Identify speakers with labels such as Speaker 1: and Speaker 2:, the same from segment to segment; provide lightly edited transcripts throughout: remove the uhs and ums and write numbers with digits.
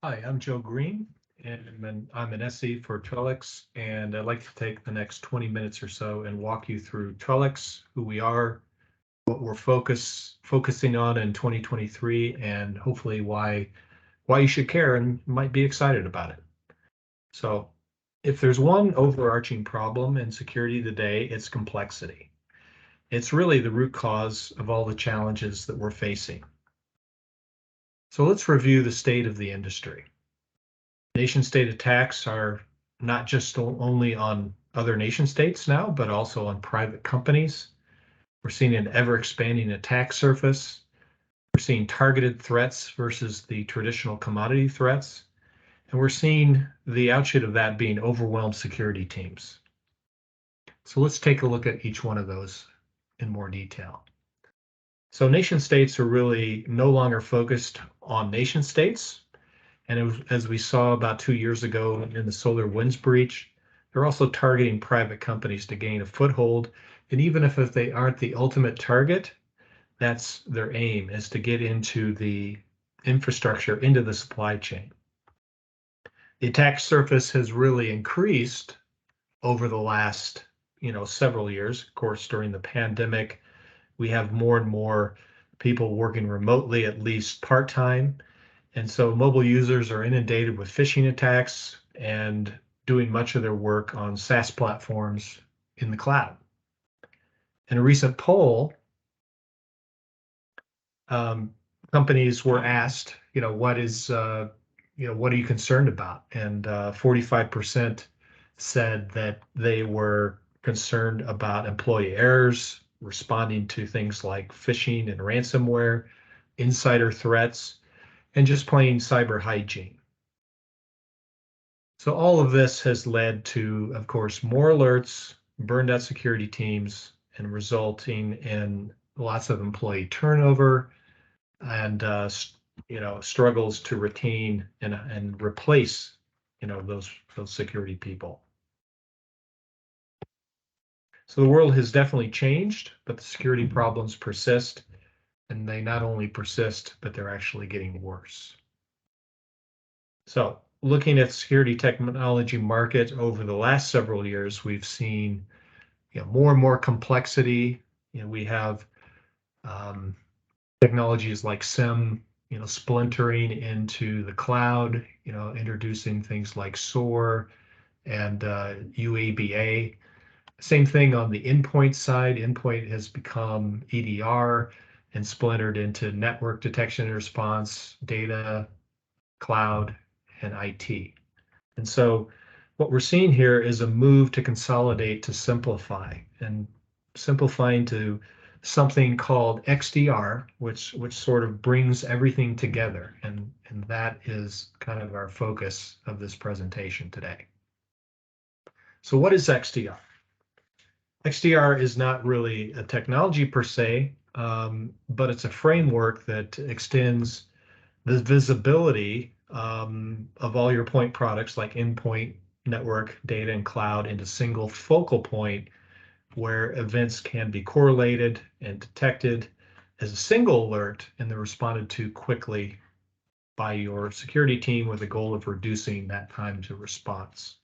Speaker 1: Hi, I'm Joe Green, and I'm an SE for Trellix, and I'd like to take the next 20 minutes or so and walk you through Trellix, who we are, what we're focusing on in 2023, and hopefully why you should care and might be excited about it. So, if there's one overarching problem in security today, it's complexity. It's really the root cause of all the challenges that we're facing. So let's review the state of the industry. Nation state attacks are not just only on other nation states now, but also on private companies. We're seeing an ever expanding attack surface. We're seeing targeted threats versus the traditional commodity threats. And we're seeing the outshot of that being overwhelmed security teams. So let's take a look at each one of those in more detail. So nation states are really no longer focused on nation states. And as we saw about 2 years ago in the SolarWinds breach, they're also targeting private companies to gain a foothold. And even if they aren't the ultimate target, that's their aim, is to get into the infrastructure, into the supply chain. The attack surface has really increased over the last, several years. Of course, during the pandemic, we have more and more people working remotely, at least part-time. And so mobile users are inundated with phishing attacks and doing much of their work on SaaS platforms in the cloud. In a recent poll, um, companies were asked, what are you concerned about? And 45% said that they were concerned about employee errors, responding to things like phishing and ransomware, insider threats, and just plain cyber hygiene. So all of this has led to, of course, more alerts, burned out security teams, and resulting in lots of employee turnover and struggles to retain and replace those security people. So the world has definitely changed, but the security problems persist, and they not only persist, but they're actually getting worse. So looking at security technology market over the last several years, we've seen more and more complexity. We have technologies like SIM, splintering into the cloud, introducing things like SOAR and UABA. Same thing on the endpoint side. Endpoint has become EDR and splintered into network detection and response, data, cloud, and IT. And so what we're seeing here is a move to consolidate, to simplify, and simplifying to something called XDR, which sort of brings everything together. And that is kind of our focus of this presentation today. So what is XDR? XDR is not really a technology per se, but it's a framework that extends the visibility of all your point products like endpoint, network, data, and cloud into single focal point where events can be correlated and detected as a single alert and they're responded to quickly by your security team with the goal of reducing that time to response.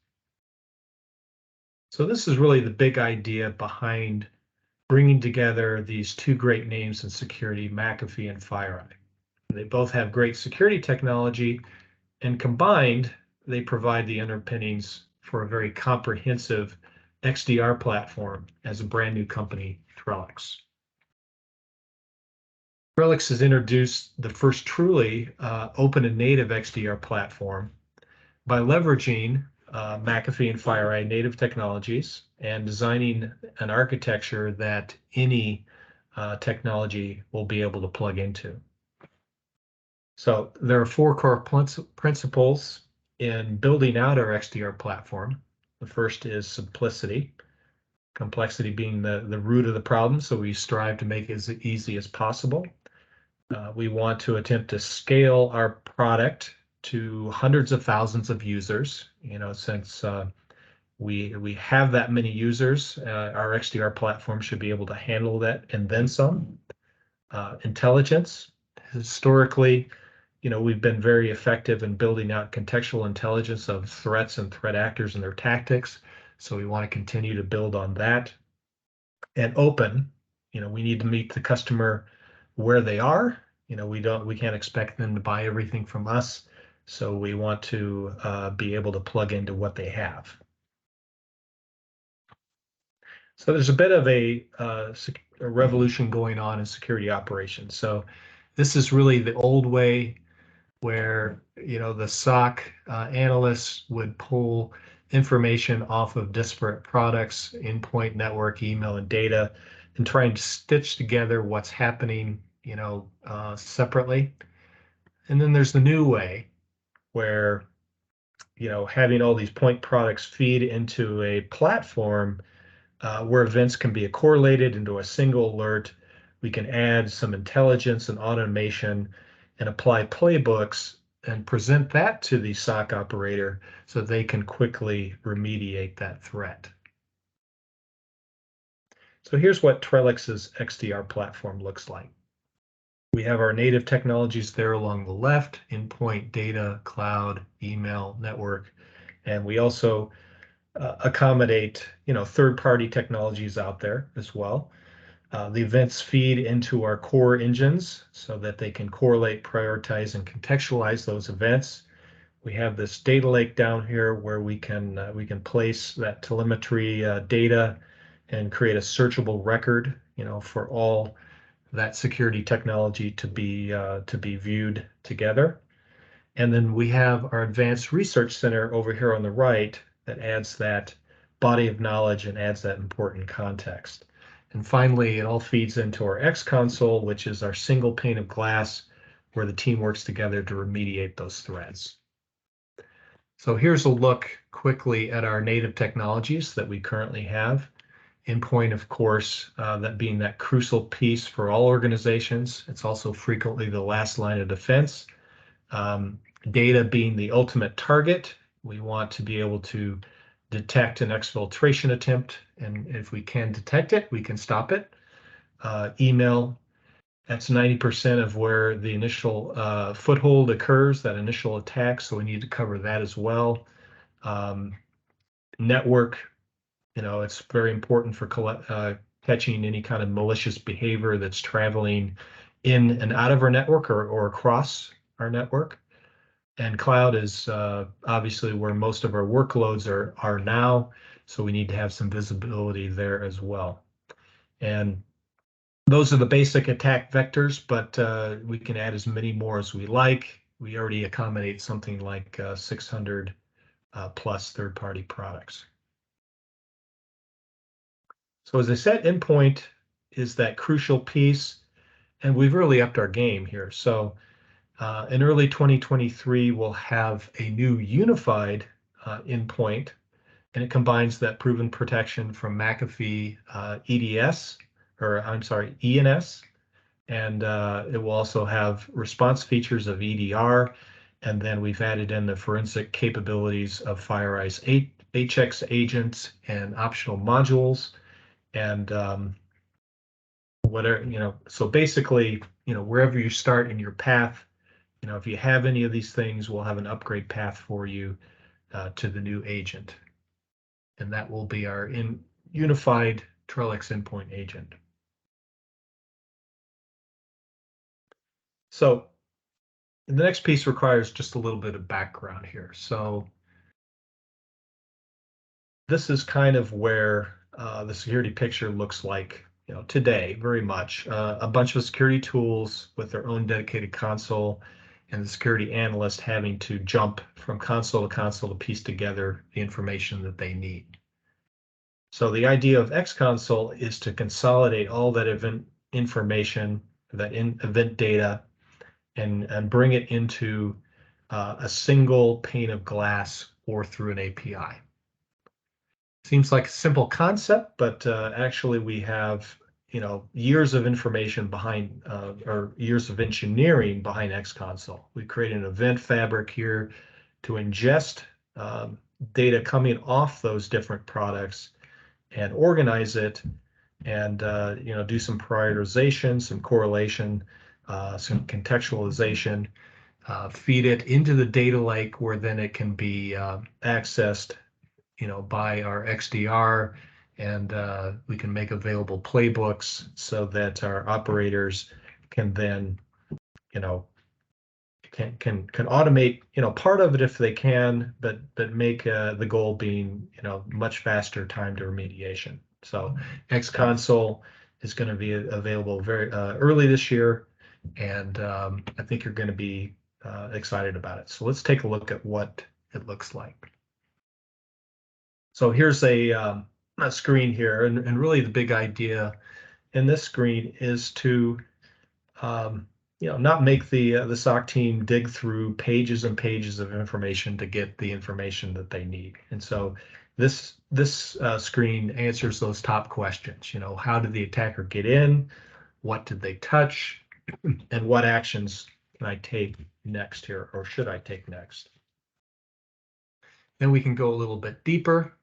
Speaker 1: So this is really the big idea behind bringing together these two great names in security, McAfee and FireEye. They both have great security technology, and combined, they provide the underpinnings for a very comprehensive XDR platform as a brand new company, Trellix. Trellix has introduced the first truly open and native XDR platform by leveraging McAfee and FireEye native technologies and designing an architecture that any technology will be able to plug into. So there are four core principles in building out our XDR platform. The first is simplicity, complexity being the root of the problem, so we strive to make it as easy as possible. We want to attempt to scale our product to hundreds of thousands of users. Since we have that many users, our XDR platform should be able to handle that and then some. Intelligence, historically, we've been very effective in building out contextual intelligence of threats and threat actors and their tactics. So we want to continue to build on that. And open, we need to meet the customer where they are. We can't expect them to buy everything from us. So we want to be able to plug into what they have. So there's a bit of a revolution going on in security operations. So this is really the old way where the SOC analysts would pull information off of disparate products, endpoint, network, email, and data, and try and stitch together what's happening, separately. And then there's the new way where having all these point products feed into a platform where events can be correlated into a single alert. We can add some intelligence and automation and apply playbooks and present that to the SOC operator so they can quickly remediate that threat. So here's what Trellix's XDR platform looks like. We have our native technologies there along the left: endpoint, data, cloud, email, network, and we also accommodate third-party technologies out there as well. The events feed into our core engines so that they can correlate, prioritize, and contextualize those events. We have this data lake down here where we can place that telemetry data and create a searchable record, for all that security technology to be viewed together. And then we have our Advanced Research Center over here on the right that adds that body of knowledge and adds that important context. And finally, it all feeds into our X console, which is our single pane of glass where the team works together to remediate those threats. So here's a look quickly at our native technologies that we currently have. Endpoint, of course, that being that crucial piece for all organizations. It's also frequently the last line of defense. Data being the ultimate target. We want to be able to detect an exfiltration attempt, and if we can detect it, we can stop it. Email, that's 90% of where the initial foothold occurs, that initial attack, so we need to cover that as well. Network, it's very important for catching any kind of malicious behavior that's traveling in and out of our network or across our network. And cloud is obviously where most of our workloads are now, so we need to have some visibility there as well. And those are the basic attack vectors, but we can add as many more as we like. We already accommodate something like 600 plus third-party products. So as I said, endpoint is that crucial piece, and we've really upped our game here. So in early 2023, we'll have a new unified endpoint, and it combines that proven protection from McAfee EDS, or I'm sorry, ENS, and it will also have response features of EDR, and then we've added in the forensic capabilities of FireEye's HX agents and optional modules, and whatever, so basically, wherever you start in your path, if you have any of these things, we'll have an upgrade path for you to the new agent. And that will be our unified Trellix endpoint agent. So the next piece requires just a little bit of background here. So this is kind of where the security picture looks like today, very much. A bunch of security tools with their own dedicated console, and the security analyst having to jump from console to piece together the information that they need. So the idea of X console is to consolidate all that event information, that event data, and bring it into a single pane of glass or through an API. Seems like a simple concept, but actually we have years of information behind, or years of engineering behind X console. We created an event fabric here to ingest data coming off those different products and organize it, and do some prioritization, some correlation, some contextualization, feed it into the data lake where then it can be accessed, by our XDR, and we can make available playbooks so that our operators can then, you know, can automate, part of it if they can, but make the goal being, much faster time to remediation. So Xconsole is going to be available very early this year, and I think you're going to be excited about it. So let's take a look at what it looks like. So here's a screen here, and really the big idea in this screen is to not make the SOC team dig through pages and pages of information to get the information that they need. And so this screen answers those top questions. How did the attacker get in? What did they touch? And what actions can I take next here, or should I take next? Then we can go a little bit deeper,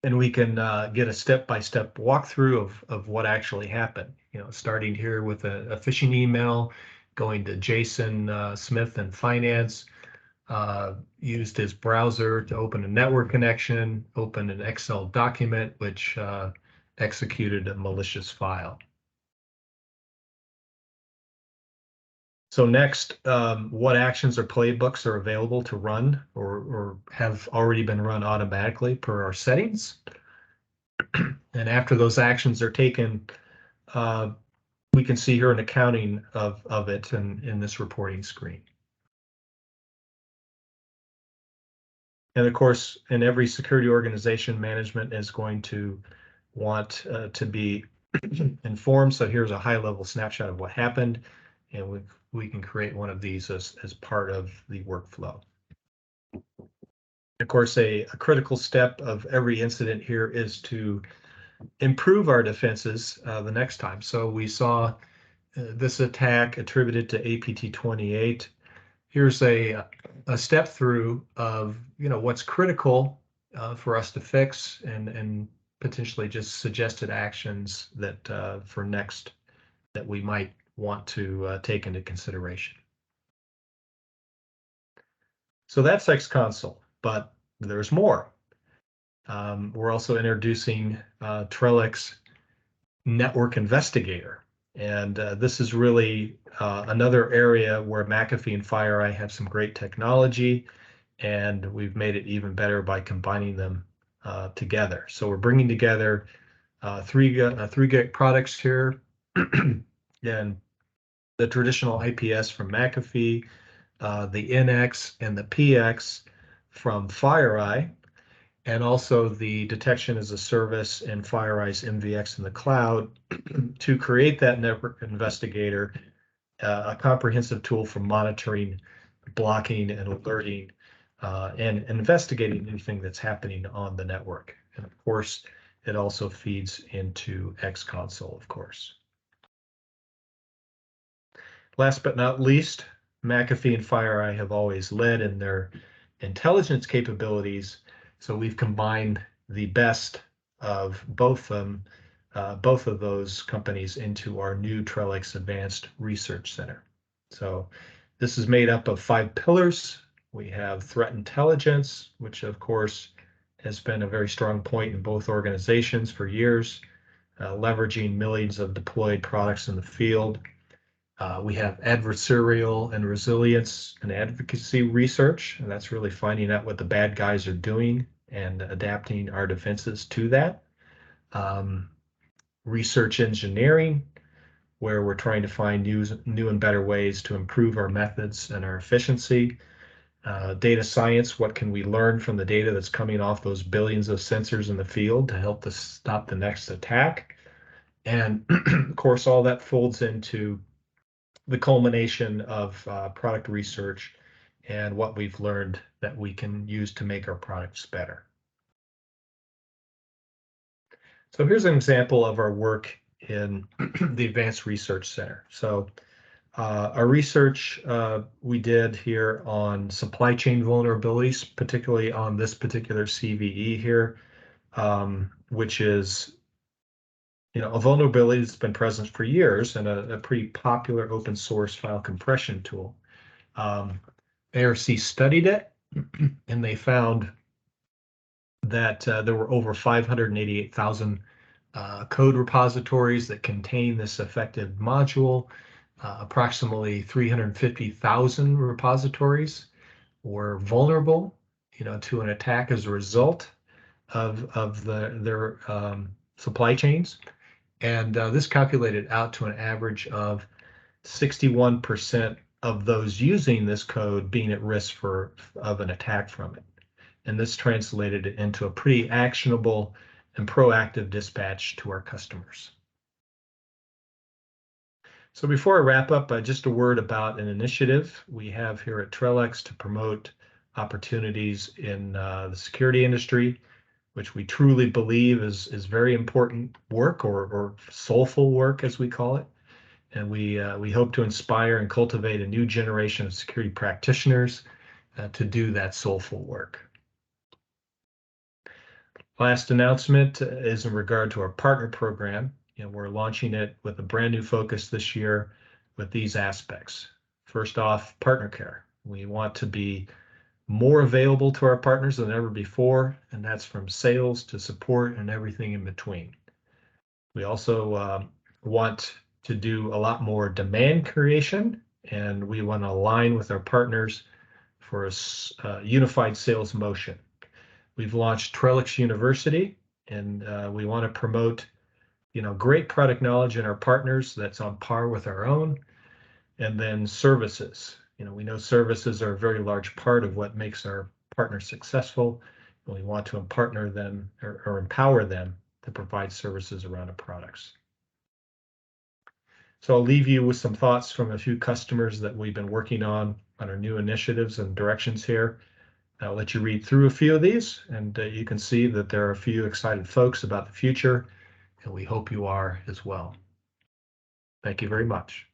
Speaker 1: and we can get a step-by-step walkthrough of what actually happened. Starting here with a phishing email, going to Jason Smith in finance, used his browser to open a network connection, open an Excel document, which executed a malicious file. So next, what actions or playbooks are available to run or have already been run automatically per our settings? And after those actions are taken, we can see here an accounting of it in this reporting screen. And of course, in every security organization, management is going to want to be informed. So here's a high-level snapshot of what happened, and we can create one of these as part of the workflow. Of course, a critical step of every incident here is to improve our defenses the next time. So we saw this attack attributed to APT28. Here's a step through of what's critical for us to fix, and potentially just suggested actions that for next that we might want to take into consideration. So that's Xconsole, but there's more. We're also introducing Trellix Network Investigator. And this is really another area where McAfee and FireEye have some great technology, and we've made it even better by combining them together. So we're bringing together three great products here, and the traditional IPS from McAfee, the NX and the PX from FireEye, and also the detection as a service and FireEye's MVX in the cloud to create that network investigator, a comprehensive tool for monitoring, blocking, and alerting, and investigating anything that's happening on the network. And of course, it also feeds into Xconsole, of course. Last but not least, McAfee and FireEye have always led in their intelligence capabilities. So we've combined the best of both of those companies into our new Trellix Advanced Research Center. So this is made up of 5 pillars. We have threat intelligence, which of course has been a very strong point in both organizations for years, leveraging millions of deployed products in the field. We have adversarial and resilience and advocacy research, and that's really finding out what the bad guys are doing and adapting our defenses to that. Research engineering, where we're trying to find new and better ways to improve our methods and our efficiency. Data science, what can we learn from the data that's coming off those billions of sensors in the field to help us stop the next attack? And of course, all that folds into the culmination of product research and what we've learned that we can use to make our products better. So here's an example of our work in the Advanced Research Center. So our research we did here on supply chain vulnerabilities, particularly on this particular CVE here, which is a vulnerability that's been present for years and a pretty popular open source file compression tool. ARC studied it, and they found that there were over 588,000 code repositories that contain this affected module. Approximately 350,000 repositories were vulnerable, to an attack as a result of their supply chains. And this calculated out to an average of 61% of those using this code being at risk of an attack from it. And this translated into a pretty actionable and proactive dispatch to our customers. So before I wrap up, just a word about an initiative we have here at Trellix to promote opportunities in the security industry, which we truly believe is very important work, or soulful work, as we call it. And we hope to inspire and cultivate a new generation of security practitioners to do that soulful work. Last announcement is in regard to our partner program. We're launching it with a brand new focus this year with these aspects. First off, partner care. We want to be more available to our partners than ever before, and that's from sales to support and everything in between. We also want to do a lot more demand creation, and we want to align with our partners for a unified sales motion. We've launched Trellix University, and we want to promote, great product knowledge in our partners that's on par with our own. And then services. We know services are a very large part of what makes our partners successful. And we want to partner them or empower them to provide services around our products. So I'll leave you with some thoughts from a few customers that we've been working on our new initiatives and directions here. I'll let you read through a few of these, and you can see that there are a few excited folks about the future, and we hope you are as well. Thank you very much.